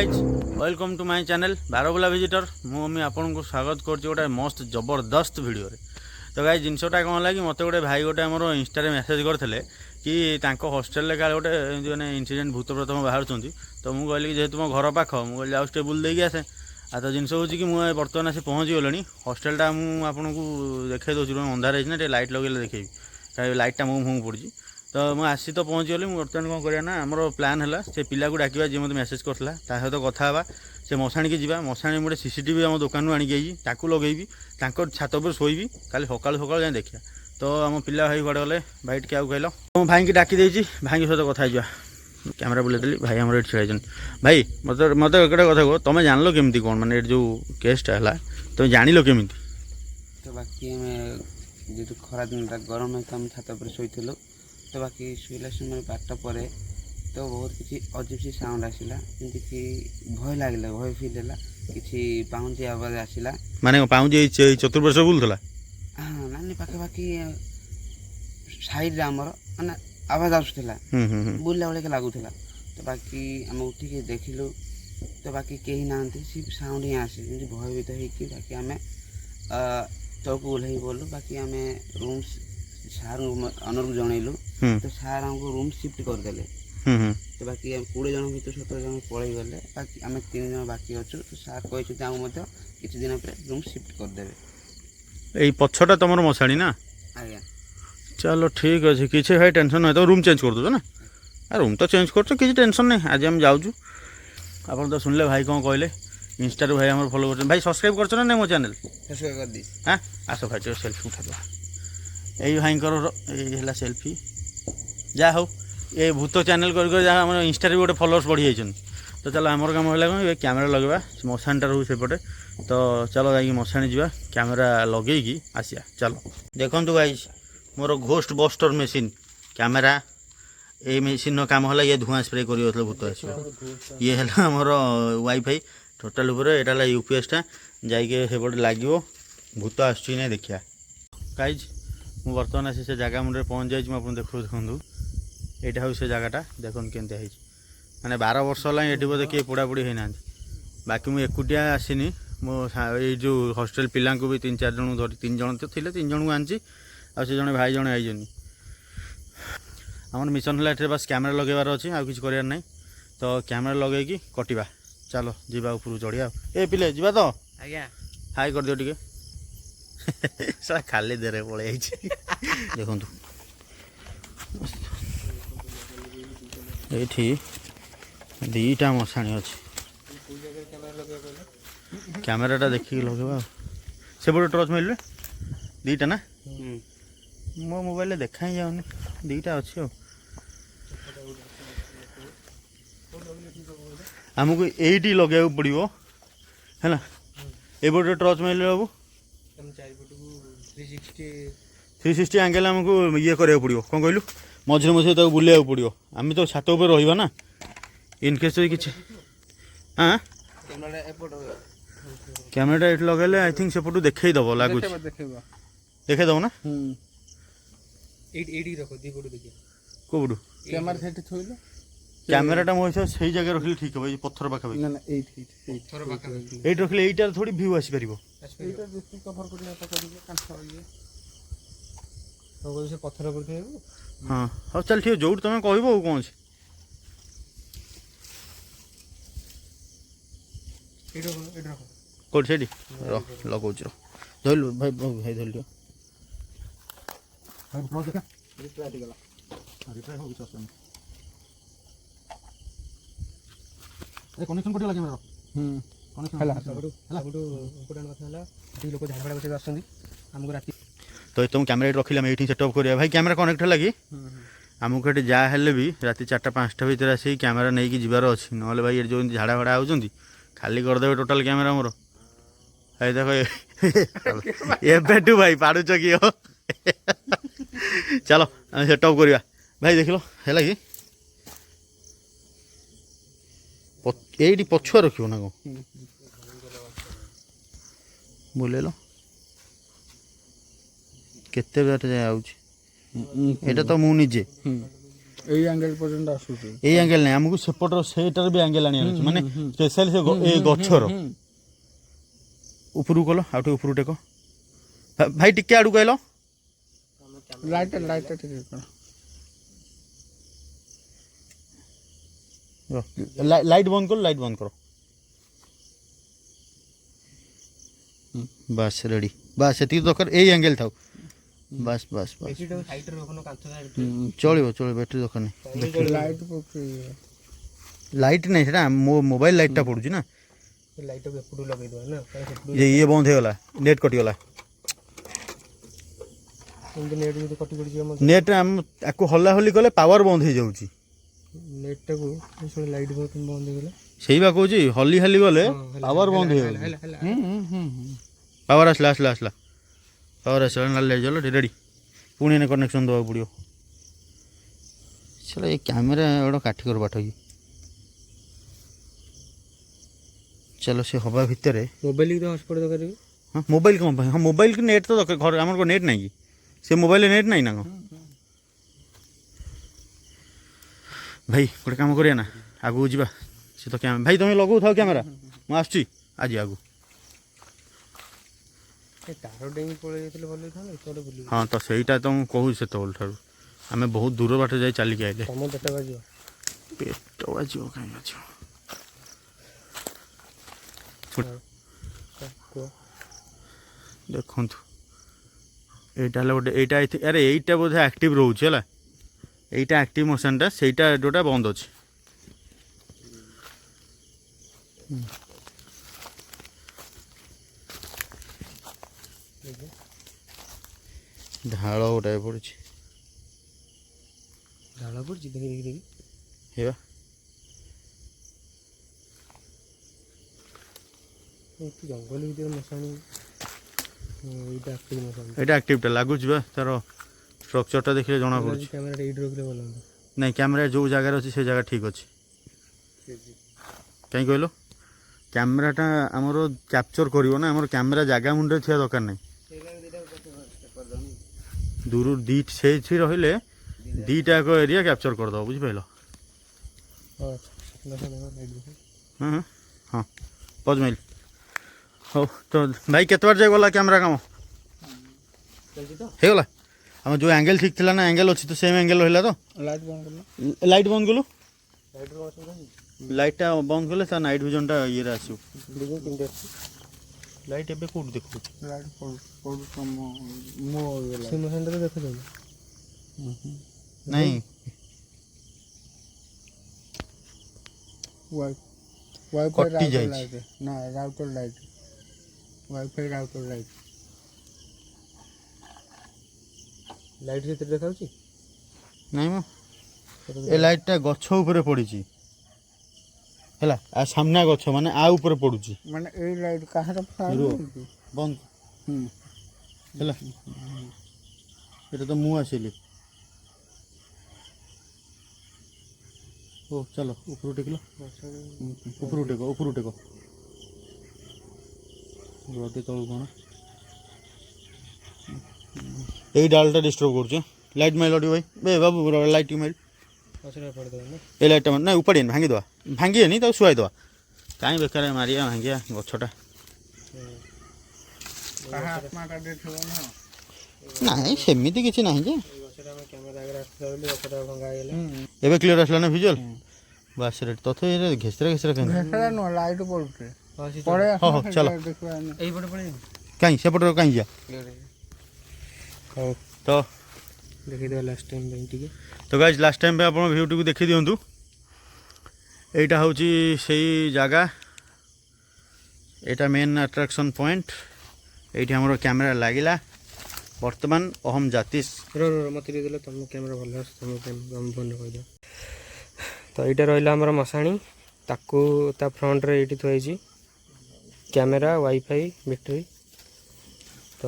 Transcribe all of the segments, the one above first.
Guys welcome to my channel बारबुला visitor मुझे आपको स्वागत कर गोटे मस्त जबरदस्त वीडियो रे। तो गाइज जिनसटा कौन है कि मत गोटे भाई गोटे आम इंस्टा मेसेज करते कि हॉस्टेल का गोटे मैंने इनसीडेंट भूत प्रथम बाहर तो मुझे कहली जेहेतु मो घर पाख मुझे जाऊँ टे बुल देकी आसे आ तो जिनस हूँ कि मुझे बर्तमान आसी पहुँची गली हॉस्टेलटा मुझे आपको देखा दूसरी अंधार है लाइट लगे देखी कहीं लाइटा मुँह मुँह पड़ी तो मुझे आसी तो पहुँची गली बर्तमान कौन करा ना आमर प्लान है से पिला को डाक जी मतलब मेसेज करता सहित कथा से मशाणी की जा मशाणी गोटे सीसीटीवी आम दुकान आनिकी लगेबी छात पर शोबी काली सका सका जाए देखा तो आम पिला भाई कड़े गले भाई क्या कहल तो भाई की डाकी देती भाई सहित कथा कैमेरा बुलेदेली भाई आम ये छड़ा भाई मत मत गोटे कथा कह तुम जान केमी कौन मैंने जो केसटा है तुम जान केमी तो बाकी जो खरा दिन गरम है तो आम छात पर शोलु तो बाकी शुला समय 12टा पर तो बहुत किसी अजीब सी साउंड आसला जमीक भय लगे भय फिल है कि पाउंजी आवाज आसला माने पाउंजी चतुर्वर्ष बुलूला हाँ नानी पाखापाखि साइड आमर माने आवाज आसूला बुलला बेले लगुला तो बाकी आम उठिक देखिलु तो बाकी कहीं ना सी साउंड ही आसे भयभीत होगी बाकी आम तक ओह्ल गलु बाकी आम रूम सार अनर को जनइलु तो सार आमको रूम शिफ्ट करदे तो बाकी 20 जन भर 17 जन पलि गले बाकी आम 3 जन बाकी अच्छु तो सार कहते किसी दिन पर रूम शिफ्ट करदे यही पछटा तुम मशाणी ना आज्ञा चलो ठीक अच्छे किसी भाई टेंशन नहीं तो रूम चेंज कर दो ना रूम तो चेंज कर किसी टेंशन नहीं आज हम जाऊँ आप तो सुनले भाई कौन कहले इंस्टा भाई आम फॉलो कर भाई सब्सक्राइब कर ना मो चैनल हाँ आस भाई चलो सेल्फी उठा यही भाई है सेल्फी जा हो ये भूत चैनल कर इंस्टा भी गोटे फॉलोअर्स बढ़ी जाइए तो चलो आमर कम है कौन कैमेरा लगेगा मशाणीटा रो सेपटे तो चलो जा मशाणी जा कैमेरा लगे आसिया चलो देखो गाइज मोर घोस्ट बस्टर मेसीन कैमेरा ये मेसीन काम है ये धुआं स्प्रे कर भूत आस ये है आमर वाईफाई टोटाल यहाँ यूपीएसटा जापटे लगे भूत आसूँ ना देखा गाइज मु बर्तमान आसी से जगह मुझे पहुँच जाइए आप देखो देखूँ यहाँ हूँ से जगहटा देखो केमती है मैंने 12 वर्ष है ये बोधे किए पोड़ापोड़ी होना बाकी मुझे एकुटिया आसनी मो जो हॉस्टेल पिला भी 3-4 जन धरी 3 जन तो थे 3 जन को आनी आ से जड़े भाई जड़े आई आम मिशन है बस कैमेरा लगेबार अच्छे आ कि करार ना तो कैमेरा लगे कटिवा चलो जीवा ऊपर चढ़िया ए पिले जीवा तो आज्ञा हाई कर दियो टिके सारा खाली देरे पड़े देखु ये दीटा मशाणी अच्छे कैमेराटा देखिए लगेगा से बड़े टर्च मिले दीटा ना मो मोबाइल देखा ही जाऊनी दीटा अच्छे आमको यही लगे पड़ो है ये बड़े टर्च मिले बाबू 360 एंगल आमको ये करा पड़ो कौन कहलु मझे मझे तक बुले पड़ो आम तो छात उपर रहा ना इनकेस कि हाँ कैमेरा ये लगे आई थिंक सेपटू देखे दब लगुच देखे दब ना कौटू कैमेराटा मो हिसाब से जगह रखिले ठीक है पत्थर पाखापाखि ये रखिले यहीटार थोड़ी व्यू आसपार हाँ हाँ चल ठीक जो तुम कह कौन अच्छे कौट से लगौच धरल भाई भाई धरल कनेक्शन कटिगला कैमेरा तो तुम कैमेरा रखिले ये सेटअप करिया भाई कैमेरा कनेक्ट है कि आमको ये जहाँ हेल्ले भी राति 4-5टा भर आसिक कैमेरा नहीं जीवार अच्छी ना भाई ये जो झाड़ा भाड़ा होती खाली करदे टोटाल कैमेरा मोर है देखो एबेटू भाई पाड़ुच कि हो चलो सेटअप करिया भाई देख लो है कि ये पछुआ रख ना कौन बुले लो केते बार जाए आउची एटा तो मु निजे ଏଇ ଆଙ୍ଗେଲ ପର୍ଯ୍ୟନ୍ତ ଆସୁଛି। ଏଇ ଆଙ୍ଗେଲ ନାହିଁ, ଆମକୁ ସେପଟର ସେଇଟାର ବି ଆଙ୍ଗେଲ ଆଣିବାର ଅଛି, ମାନେ ସ୍ପେଶାଲି ସେ ଏଇ ଗଛର ଉପରକୁ କଲ, ଆଉ ଟିକେ ଉପରକୁ ଟେକ ଭାଇ, ଟିକେ ଆଡ଼କୁ ଆଇଲ। ଲାଇଟ୍ ଟିକେ କଣ ଲାଇଟ୍ ବନ୍ଦ କର, ଲାଇଟ୍ ବନ୍ଦ କର। ବାସ୍ ରେଡ଼ି, ବାସ୍ ସେତିକି ଦରକାର, ଏଇ ଆଙ୍ଗେଲ ଥାଉ। ବାସ୍ ବାସ୍ ବାସ୍ ଚଳିବ ଚଳିବ, ବ୍ୟାଟେରୀ ଦରକାର ନାହିଁ। ଲାଇଟ୍ ଲାଇଟ୍ ନାହିଁ, ସେଟା ମୋ ମୋବାଇଲ ଲାଇଟ୍ଟା ପଡ଼ୁଛି ନା। ଲାଇଟ୍ ଏପଟୁ ଲଗେଇଦେବା ନା, ଇଏ ବନ୍ଦ ହେଇଗଲା, ନେଟ୍ କଟିଗଲା। ନେଟ୍ ଯଦି କଟି ଯିବ ନେଟ୍ ଆକୁ ହଲା ହଲି କଲେ ପାୱାର ବନ୍ଦ ହେଇଯାଉଛି। ନେଟ୍ଟାକୁ ଲାଇଟ୍ ବନ୍ଦ ହେଇଗଲା, ସେଇ ବା କହୁଛି, ହଲି ହାଲି ଗଲେ ପାୱାର ବନ୍ଦ ହେଇଯାଉଛି। ପାୱାର ଆସିଲା ଆସିଲା ଆସିଲା, ପାୱାର ଆସିଲା, ନାଲି ଲାଇଟ୍ ଜଳିଲା, ରେଡ଼ି। ପୁଣି ଏନେ କନେକ୍ସନ୍ ଦେବାକୁ ପଡ଼ିବ। ସେଟା ଏ କ୍ୟାମେରା ଗୋଟେ କାଠିକର ପାଠ କି। ଚାଲ ସେ ହବା ଭିତରେ ମୋବାଇଲ କି ହଟସ୍ପଟ୍ ଦରକାର। ହଁ ମୋବାଇଲ କ'ଣ ପାଇଁ? ହଁ ମୋବାଇଲ କି ନେଟ୍ ତ ଦରକାର, ଘରେ ଆମର କ'ଣ ନେଟ୍ ନାହିଁ କି? ସେ ମୋବାଇଲରେ ନେଟ୍ ନାହିଁ ନା କ'ଣ? ଭାଇ ଗୋଟେ କାମ କରିବା ନା, ଆଗକୁ ଯିବା। ସେ ତ ଭାଇ ତୁମେ ଲଗାଉଥାଉ କ୍ୟାମେରା, ମୁଁ ଆସୁଛି ଆଜି ଆଗକୁ। ତାର ଡେଇଁ ପଳେଇ ଯାଇଥିଲେ ଭଲ ହେଇଥାନ୍ତା। ହଁ ତ ସେଇଟା ତ ମୁଁ କହୁଛି, ସେତେବେଳେ ଠାରୁ ଆମେ ବହୁତ ଦୂର ବାଟ ଯାଇ ଚାଲିକି ଆଇଲେ। ତମ ପେଟ ବାଜିବ, ପେଟ ବାଜିବ କାହିଁ ବାଜିବ। ଦେଖନ୍ତୁ এইটা হলো গোটে, এইটা আরে এইটা বোধ আক্টিভ রয়েছে হল, এইটা আক্টিভ মোশনটা, সেইটা যেটা বন্ধ আছে। ঢাଳ গোটাଏ ପଡ଼ିଛି, ଢାଳ ପଡ଼ିଛି, ଦେଖି ଦେଖି ଦେଖି ହେବା ଜଙ୍ଗଲ ଭିତରେ ମଶାଣି। ଏଇଟା ଆକ୍ଟିଭ ମଶାଣି, এইটা ଆକ୍ଟିଭଟା ଲାଗୁଛି ବା, ତାର ଷ୍ଟ୍ରକ୍ଚରଟା ଦେଖିଲେ ଜଣା ପଡ଼ୁଛି। କ୍ୟାମେରାଟା ଏଇଠି ରଖିଲେ ଭଲ ହୁଅନ୍ତା। ନାଇଁ କ୍ୟାମେରା ଯେଉଁ ଜାଗାରେ ଅଛି ସେ ଜାଗା ଠିକ୍ ଅଛି। କାହିଁ କହିଲ, କ୍ୟାମେରାଟା ଆମର କ୍ୟାପଚର କରିବ ନା, ଆମର କ୍ୟାମେରା ଜାଗା ମୁଣ୍ଡରେ ଥିବା ଦରକାର ନାହିଁ। ଦୂରରୁ ସେଇଠି ରହିଲେ ଦୁଇଟା ଯାକ ଏରିଆ କ୍ୟାପଚର କରିଦେବ, ବୁଝିପାରିଲ। ହଁ ହଁ ହଁ ପଜ ମାଇଲ। ହଉ ତ ଭାଇ, କେତେ ବାଟ ଯାଇ ଗଲା କ୍ୟାମେରା କାମ? ହେଇଗଲା। ଆମର ଯେଉଁ ଆଙ୍ଗେଲ ଠିକ୍ ଥିଲା ନା, ଆଙ୍ଗେଲ ଅଛି ତ, ସେମ୍ ଆଙ୍ଗେଲ ରହିଲା ତ। ଲାଇଟ୍ ବନ୍ଦ କଲ, ଲାଇଟ୍ ବନ୍ଦ କଲୁ, ଲାଇଟ୍ଟା ବନ୍ଦ କଲେ ତା ନାଇଟ୍ ଭିଜନଟା ଇଏରେ ଆସିବ। ଲାଇଟ୍ ଏବେ କେଉଁଠି ଦେଖୁଛୁ? ଲାଇଟ୍ ଦେଖାଯାଉଛି ନାଇଁ କଟି ଯାଇଛି। ନା router light, wifi router light. Light ସେଥିରେ ଦେଖାଉଛି? ନାଇଁ ମ, ଏ ଲାଇଟ୍ଟା ଗଛ ଉପରେ ପଡ଼ିଛି ହେଲା, ଆଉ ସାମ୍ନା ଗଛ ମାନେ ଆ ଉପରେ ପଡ଼ୁଛି। ମାନେ ଏଇ ଲାଇଟ୍ କାହାର ବନ୍ଦ ହେଲା, ଏଇଟା ତ ମୁଁ ଆସିଲି। ଓ ଚାଲ ଉପରୁ ଟେକିଲ, ଉପରୁ ଟେକ, ଉପରୁ ଟେକ, ଗଦି ତଳୁ କ'ଣ ଏଇ ଡାଲଟା ଡିଷ୍ଟର୍ବ କରୁଛି। ଲାଇଟ୍ ମାଇଲ ଟିକେ ଭାଇ, ବେ ବାବୁ ଲାଇଟ୍ ଟିକେ ମାଇଲ। এই লাইটটা না উপাড়িয়ে ভাঙিদেবা, ভাঙিয়েনি তাকে শুয়াইদেবা, কাହିଁ ବେକାର ମାରିବା ଭାଙ୍ଗିବା ଗଛଟା। ନାଇଁ ସେମିତି କିଛି ନାହିଁ ଯେ, ଏବେ କ୍ଲିୟର ଆସିଲା ନା ଭିଜୁଆଲ? ବାସ୍ ରେଟ୍ ତଥାପି ଘେସରା ଘେସରା କାହିଁ? ଲାଇଟ୍ ପଡୁଛି, ହଁ ହଉ ଚାଲ, କାହିଁ ସେପଟରେ କାହିଁ ଯିବା। ହଉ ତ ଦେଖିଦେବା ଲାଷ୍ଟ ଟାଇମ୍ ପାଇଁ ଟିକେ। ତ ଗାଇଜ୍ ଲାଷ୍ଟ ଟାଇମ୍ ପାଇଁ ଆପଣ ଭିୟୁଟିକୁ ଦେଖି ଦିଅନ୍ତୁ। এইটা ହେଉଛି ସେଇ ଜାଗା, ଏଇଟା ମେନ୍ ଆଟ୍ରାକ୍ସନ୍ ପଏଣ୍ଟ। ଏଇଠି ଆମର କ୍ୟାମେରା ଲାଗିଲା। ବର୍ତ୍ତମାନ ଅହମ୍ ଜାତିଶ ମୋତେ ଟିକେ ଦେଲେ, ତୁମ କ୍ୟାମେରା ଭଲ ଆସୁଛି, ତୁମ ଫୋନ୍ରେ କହିଦିଅ। ତ ଏଇଟା ରହିଲା ଆମର ମଶାଣି, ତାକୁ ତା ଫ୍ରଣ୍ଟରେ ଏଇଠି ଥୁଆ ହେଇଛି କ୍ୟାମେରା, ୱାଇଫାଇ, ବ୍ୟାଟେରୀ। ତ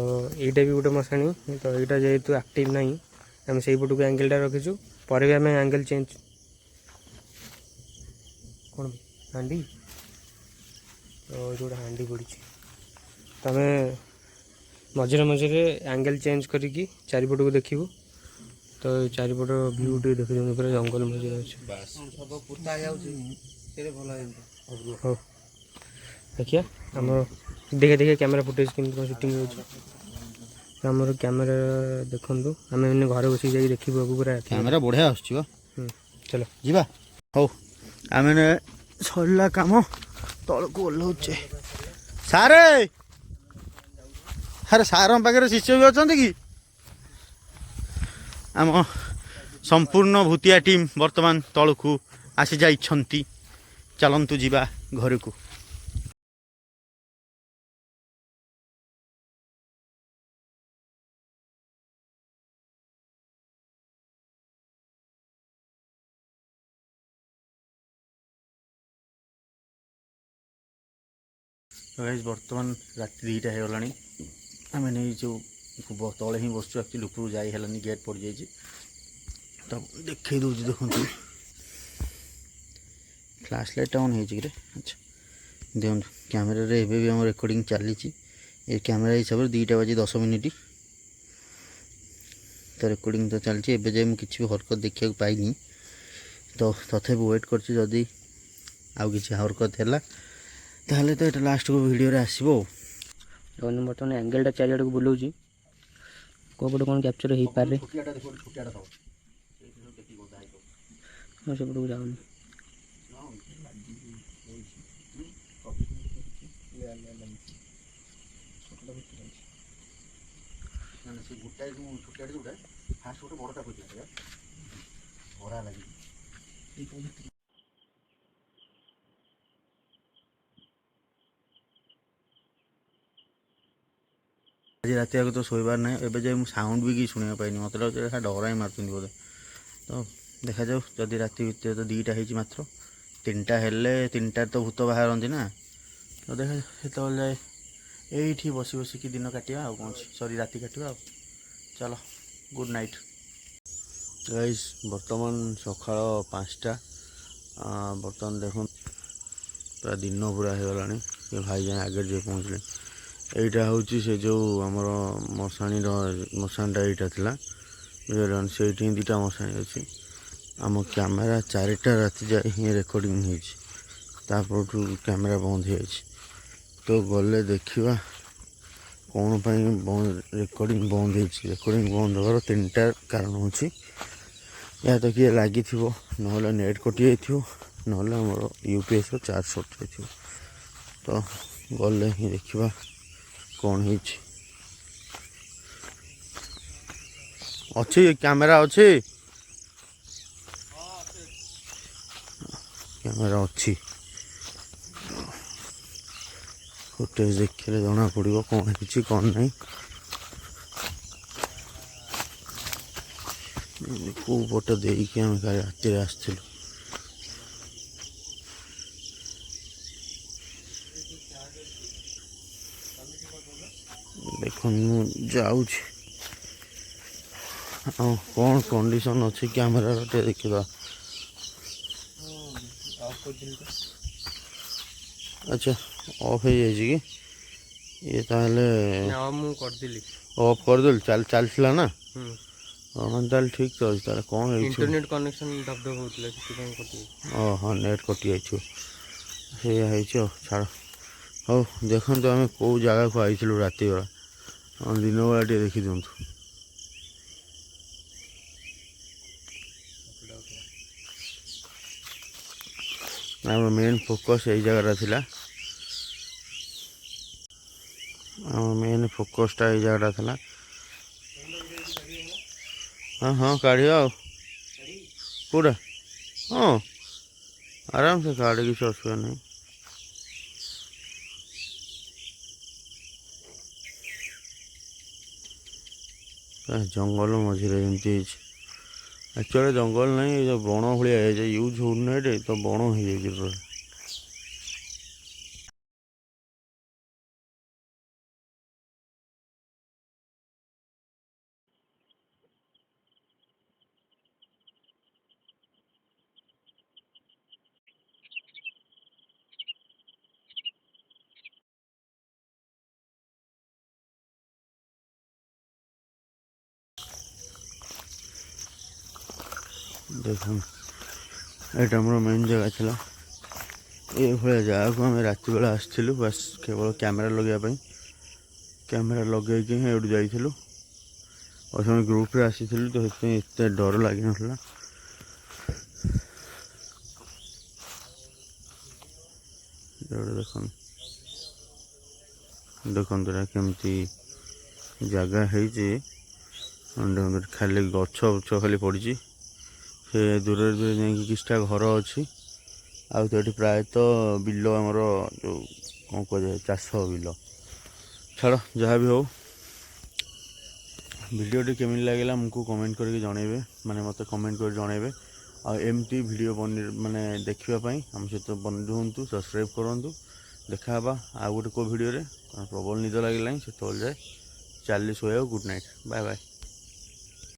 ଏଇଟା ବି ଗୋଟେ ମଶାଣି। ତ ଏଇଟା ଯେହେତୁ ଆକ୍ଟିଭ୍ ନାହିଁ, ଆମେ ସେଇପଟକୁ ଆଙ୍ଗେଲଟା ରଖିଛୁ। ପରେ ବି ଆମେ ଆଙ୍ଗେଲ ଚେଞ୍ଜ, କ'ଣ ହାଣ୍ଡି, ତ ଯେଉଁଟା ହାଣ୍ଡି ପଡ଼ିଛି, ତ ଆମେ ମଝିରେ ମଝିରେ ଆଙ୍ଗେଲ ଚେଞ୍ଜ କରିକି ଚାରିପଟକୁ ଦେଖିବୁ। ତ ଚାରିପଟ ଭିଉ ଟିକେ ଦେଖିଦିଅନ୍ତୁ, ପୁରା ଜଙ୍ଗଲ ମଝିରେ ଅଛି। ସବୁ ପୋତା ହେଇଯାଉଛି ସେଇଟା ଭଲ ହେଇଯାନ୍ତା। ହଉ ଦେଖିଆ ଆମର ଦେଖେ କ୍ୟାମେରା ଫୁଟେଜ୍ କେମିତି କ'ଣ ସୁଟିଂ ହେଉଛି। ଆମର କ୍ୟାମେରା ଦେଖନ୍ତୁ, ଆମେ ମାନେ ଘରେ ବସିକି ଯାଇକି ଦେଖିବୁ ଆଗକୁ ପୁରା। କ୍ୟାମେରା ବଢ଼ିଆ ଆସୁଛି ବା। ଚାଲ ଯିବା। ହଉ ଆମେ ସରିଲା କାମ, ତଳକୁ ଓହ୍ଲଉଛେ। ସାରେ ଆରେ ସାରଙ୍କ ପାଖରେ ଶିଷ୍ୟ ବି ଅଛନ୍ତି କି? ଆମ ସମ୍ପୂର୍ଣ୍ଣ ଭୂତିଆ ଟିମ୍ ବର୍ତ୍ତମାନ ତଳକୁ ଆସିଯାଇଛନ୍ତି। ଚାଲନ୍ତୁ ଯିବା ଘରକୁ। ବର୍ତ୍ତମାନ ରାତି 2ଟା ହେଇଗଲାଣି। ଆମେ ନେଇଛୁ ତଳେ ହିଁ ବସୁଛୁ, ଆକ୍ଚୁଆଲି ଉପରକୁ ଯାଇ ହେଲାନି, ଗେଟ୍ ପଡ଼ିଯାଇଛି। ତ ଦେଖେଇ ଦେଉଛି ଦେଖନ୍ତୁ, ଫ୍ଲାସ୍ ଲାଇଟ୍ଟା ଅନ୍ ହେଇଛି କିରେ? ଆଚ୍ଛା ଦେଖନ୍ତୁ, କ୍ୟାମେରାରେ ଏବେ ବି ଆମ ରେକର୍ଡ଼ିଂ ଚାଲିଛି। ଏ କ୍ୟାମେରା ହିସାବରେ 2:10 ତ ରେକର୍ଡ଼ିଂ ତ ଚାଲିଛି। ଏବେ ଯାଏ ମୁଁ କିଛି ବି ହରକତ ଦେଖିବାକୁ ପାଇନି, ତ ତଥାପି ୱେଟ୍ କରିଛି, ଯଦି ଆଉ କିଛି ହରକତ ହେଲା ତାହେଲେ ତ ଏଇଟା ଲାଷ୍ଟକୁ ଭିଡ଼ିଓରେ ଆସିବ। ଆଉ ବର୍ତ୍ତମାନ ଆଙ୍ଗେଲଟା ଚାରିଆଡ଼କୁ ବୁଲଉଛି, କେଉଁ ପଟେ କ'ଣ କ୍ୟାପଚର ହେଇପାରେ। ସେପଟକୁ ଯାଉନି। ସେ ଗୋଟାଏ ଛୋଟିଆଟେ ଯୋଉଟା ଫାଷ୍ଟ ଗୋଟେ ବଡ଼ଟା ଖୋଜିଲା ଭରା ଲାଗି। ଆଜି ରାତି ଆଗ ତ ଶୋଇବାର ନାହିଁ। ଏବେ ଯାଏ ମୁଁ ସାଉଣ୍ଡ ବି କିଛି ଶୁଣିବାକୁ ପାଇନି। ମୋତେ ଲାଗୁଛି ଡରା ହିଁ ମାରୁଛନ୍ତି ବୋଧେ। ତ ଦେଖାଯାଉ, ଯଦି ରାତି ଭିତରେ ତ 2ଟା ହେଇଛି ମାତ୍ର, 3ଟା ହେଲେ 3ଟାରେ ତ ଭୂତ ବାହାରନ୍ତି ନା। ତ ଦେଖାଯାଉ, ସେତେବେଳେ ଯାଏ ଏଇଠି ବସି ବସିକି ଦିନ କାଟିବା ଆଉ କ'ଣ ଅଛି, ସରି ରାତି କାଟିବା ଆଉ। ଚାଲ, ଗୁଡ୍ ନାଇଟ୍ ଗାଇସ୍। ବର୍ତ୍ତମାନ ସକାଳ 5ଟା। ବର୍ତ୍ତମାନ ଦେଖନ୍ତୁ ପୁରା ଦିନ ପୁରା ହେଇଗଲାଣି। ସେ ଭାଇ ଯାଏଁ ଆଗରେ ଯାଇ ପହଞ୍ଚିଲେ। ଏଇଟା ହେଉଛି ସେ ଯେଉଁ ଆମର ମଶାଣିଟା ଏଇଟା ଥିଲା, ବୁଝିପାରିଲନି? ସେଇଠି ହିଁ 2ଟା ମଶାଣି ଅଛି। ଆମ କ୍ୟାମେରା 4ଟା ରାତି ଯାଏ ହିଁ ରେକର୍ଡ଼ିଂ ହେଇଛି, ତାପରଠୁ କ୍ୟାମେରା ବନ୍ଦ ହେଇଯାଇଛି। ତ ଗଲେ ଦେଖିବା କ'ଣ ପାଇଁ ରେକର୍ଡ଼ିଂ ବନ୍ଦ ହେଇଛି। ରେକର୍ଡ଼ିଂ ବନ୍ଦ ହେବାର 3ଟା କାରଣ ଅଛି। ଏହା ତ କିଏ ଲାଗିଥିବ, ନହେଲେ ନେଟ୍ କଟିଯାଇଥିବ, ନହେଲେ ଆମର UPSର ଚାର୍ଜ ସରିଯାଇଥିବ। ତ ଗଲେ ହିଁ ଦେଖିବା କ'ଣ ହେଇଛି। ଅଛି କ୍ୟାମେରା, ଅଛି କ୍ୟାମେରା ଅଛି। ଫୁଟେଜ୍ ଦେଖିଲେ ଜଣା ପଡ଼ିବ କ'ଣ ହେଇଛି କ'ଣ ନାହିଁ। କେଉଁ ପଟ ଦେଇକି ଆମେ କାଲି ରାତିରେ ଆସିଥିଲୁ। ଦେଖନ୍ତୁ ମୁଁ ଯାଉଛି, ଆଉ କ'ଣ କଣ୍ଡିସନ୍ ଅଛି କ୍ୟାମେରାର ଟିକେ ଦେଖିବା। ଆଚ୍ଛା, ଅଫ୍ ହେଇଯାଇଛି କି ଇଏ? ତାହେଲେ ମୁଁ କରିଦେଲି, ଅଫ୍ କରିଦେଲି। ଚାଲିଥିଲା ନା? ହଁ ତାହେଲେ ଠିକ୍ ତ ଅଛି। ତାହେଲେ କ'ଣ ହେଇଛି? ଇଣ୍ଟରନେଟ୍ କନେକ୍ସନ୍ ଧପ ଧପ ହେଉଥିଲା, ସେଥିପାଇଁ କଟିଯାଇଛି। ହଁ, ନେଟ୍ କଟିଯାଇଥିବ, ସେଇଆ ହେଇଛି ଆଉ। ଛାଡ଼, ହଉ ଦେଖନ୍ତୁ ଆମେ କେଉଁ ଜାଗାକୁ ଆଇଥିଲୁ ରାତି ବେଳା। ଦିନ ବେଳା ଟିକେ ଦେଖିଦିଅନ୍ତୁ। ଆମ ମେନ୍ ଫୋକସ୍ ଏଇ ଜାଗାଟା ଥିଲା। ଆମ ମେନ୍ ଫୋକସ୍ଟା ଏଇ ଜାଗାଟା ଥିଲା। ହଁ କାଢ଼ିବା ଆଉ। କେଉଁଟା? ହଁ, ଆରାମସେ କାଢ଼େ, କିଛି ଅସୁବିଧା ନାହିଁ। ଜଙ୍ଗଲ ମଝିରେ ଏମିତି ହେଇଛି। ଆକ୍ଚୁଆଲି ଜଙ୍ଗଲ ନାହିଁ, ଏ ଯେଉଁ ବଣ ଭଳିଆ ହେଇଯାଇଛି। ୟୁଜ୍ ହେଉନି ନା ଏଠି, ତ ବଣ ହେଇଯାଇଛି ପୁରା। ଦେଖୁନ୍ ଏଇଟା ଆମର ମେନ୍ ଜାଗା ଥିଲା। ଏଇଭଳିଆ ଜାଗାକୁ ଆମେ ରାତି ବେଳେ ଆସିଥିଲୁ ବାସ୍ କେବଳ କ୍ୟାମେରା ଲଗେଇବା ପାଇଁ। କ୍ୟାମେରା ଲଗେଇକି ହିଁ ଏଇଠୁ ଯାଇଥିଲୁ। ଆଉ ସେମାନେ ଗ୍ରୁପ୍ରେ ଆସିଥିଲୁ ତ ସେଥିପାଇଁ ଏତେ ଡର ଲାଗିନଥିଲା। ଏଇଟା ଦେଖନ୍ତୁ ଏଇଟା କେମିତି ଜାଗା ହେଇଛି। ଦେଖନ୍ତୁ ଖାଲି ଗଛ ବୁଛ ଖାଲି ପଡ଼ିଛି। ସେ ଦୂରରେ ଦୂରରେ ଯାଇକି କିଛିଟା ଘର ଅଛି। ଆଉ ତ ଏଠି ପ୍ରାୟତଃ ବିଲ ଆମର ଯେଉଁ କ'ଣ କୁହାଯାଏ ଚାଷ ବିଲ। ଛାଡ଼ ଯାହା ବି ହଉ, ଭିଡ଼ିଓଟି କେମିତି ଲାଗିଲା ଆମକୁ କମେଣ୍ଟ କରିକି ଜଣାଇବେ, ମାନେ ମୋତେ କମେଣ୍ଟ କରି ଜଣାଇବେ। ଆଉ ଏମିତି ଭିଡ଼ିଓ ମାନେ ଦେଖିବା ପାଇଁ ଆମ ସହିତ ବନ୍ଧୁ ହୁଅନ୍ତୁ, ସବସ୍କ୍ରାଇବ୍ କରନ୍ତୁ। ଦେଖା ହେବା ଆଉ ଗୋଟେ କେଉଁ ଭିଡ଼ିଓରେ। ପ୍ରବଳ ନିଦ ଲାଗିଲାଣି, ସେତେବେଳେ ଯାଏ ଚାଲି ଶୋଇବାକୁ। Good night, bye bye.